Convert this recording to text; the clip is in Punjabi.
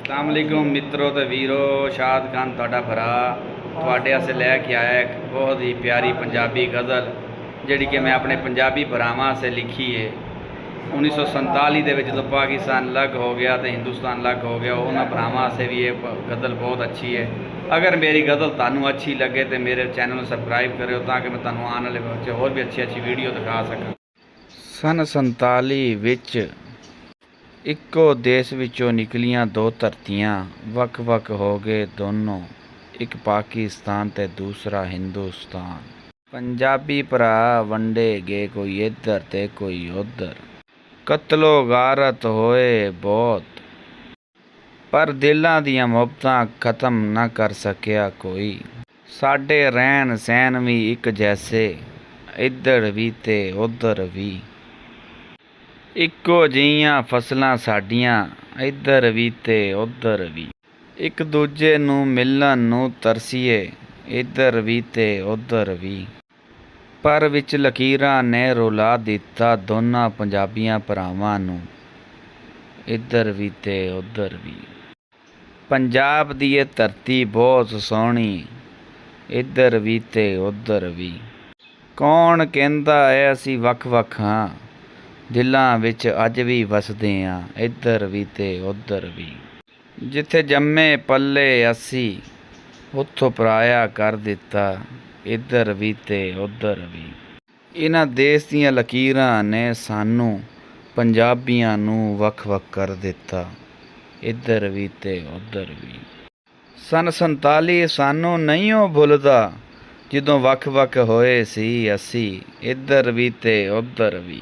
अस्सलाम वालेकुम मित्रों तो वीरो, शाद खान तुहाडा भरा तुहाडे वास्ते लैके आया एक बहुत ही प्यारी पंजाबी गज़ल जिहड़ी कि मैं अपने पंजाबी भरावां से लिखी है। 1947 ਦੇ ਵਿੱਚ ਜਦੋਂ पाकिस्तान अलग हो गया तो हिंदुस्तान अलग हो गया, उन्होंने भरावां से भी ये गज़ल बहुत अच्छी है। अगर मेरी गज़ल तुहानू अच्छी लगे तो मेरे चैनल सबसक्राइब करो ताकि मैं तुहानू आने वाले बच्चे होर भी अच्छी अच्छी वीडियो दिखा सकां। सन 47 ਵਿੱਚ ਇੱਕੋ ਦੇਸ਼ ਵਿੱਚੋਂ ਨਿਕਲੀਆਂ ਦੋ ਧਰਤੀਆਂ, ਵੱਖ-ਵੱਖ ਹੋ ਗਏ ਦੋਨੋਂ, ਇੱਕ ਪਾਕਿਸਤਾਨ ਤੇ ਦੂਸਰਾ ਹਿੰਦੁਸਤਾਨ। ਪੰਜਾਬੀ ਭਰਾ ਵੰਡੇ ਗਏ, ਕੋਈ ਇੱਧਰ ਤੇ ਕੋਈ ਉੱਧਰ, ਕਤਲੋ ਗਾਰਤ ਹੋਏ ਬਹੁਤ, ਪਰ ਦਿਲਾਂ ਦੀਆਂ ਮੁਹੱਬਤਾਂ ਖਤਮ ਨਾ ਕਰ ਸਕਿਆ ਕੋਈ। ਸਾਡੇ ਰਹਿਣ ਸਹਿਣ ਵੀ ਇੱਕ ਜੈਸੇ, ਇੱਧਰ ਵੀ ਤੇ ਉੱਧਰ ਵੀ, ਇੱਕੋ ਜਿਹੀਆਂ ਫਸਲਾਂ ਸਾਡੀਆਂ, ਇੱਧਰ ਵੀ ਤੇ ਉੱਧਰ ਵੀ, ਇੱਕ ਦੂਜੇ ਨੂੰ ਮਿਲਣ ਨੂੰ ਤਰਸੀਏ, ਇੱਧਰ ਵੀ ਤੇ ਉੱਧਰ ਵੀ, ਪਰ ਵਿੱਚ ਲਕੀਰਾਂ ਨੇ ਰੁਲਾ ਦਿੱਤਾ ਦੋਨਾਂ ਪੰਜਾਬੀਆਂ ਭਰਾਵਾਂ ਨੂੰ, ਇੱਧਰ ਵੀ ਤੇ ਉੱਧਰ ਵੀ। ਪੰਜਾਬ ਦੀ ਇਹ ਧਰਤੀ ਬਹੁਤ ਸੋਹਣੀ, ਇੱਧਰ ਵੀ ਤੇ ਉੱਧਰ ਵੀ। ਕੌਣ ਕਹਿੰਦਾ ਹੈ ਅਸੀਂ ਵੱਖ-ਵੱਖ ਹਾਂ, ਦਿਲਾਂ ਵਿੱਚ ਅੱਜ ਵੀ ਵਸਦੇ ਹਾਂ, ਇੱਧਰ ਵੀ ਤੇ ਉੱਧਰ ਵੀ। ਜਿੱਥੇ ਜੰਮੇ ਪੱਲੇ ਅਸੀਂ, ਉੱਥੋਂ ਪਰਾਇਆ ਕਰ ਦਿੱਤਾ, ਇੱਧਰ ਵੀ ਤੇ ਉੱਧਰ ਵੀ। ਇਹਨਾਂ ਦੇਸ਼ ਦੀਆਂ ਲਕੀਰਾਂ ਨੇ ਸਾਨੂੰ ਪੰਜਾਬੀਆਂ ਨੂੰ ਵੱਖ-ਵੱਖ ਕਰ ਦਿੱਤਾ, ਇੱਧਰ ਵੀ ਤੇ ਉੱਧਰ ਵੀ। ਸਨ 47 ਸਾਨੂੰ ਨਹੀਂ ਉਹ ਭੁੱਲਦਾ, ਜਦੋਂ ਵੱਖ-ਵੱਖ ਹੋਏ ਸੀ ਅਸੀਂ, ਇੱਧਰ ਵੀ ਤੇ ਉੱਧਰ ਵੀ।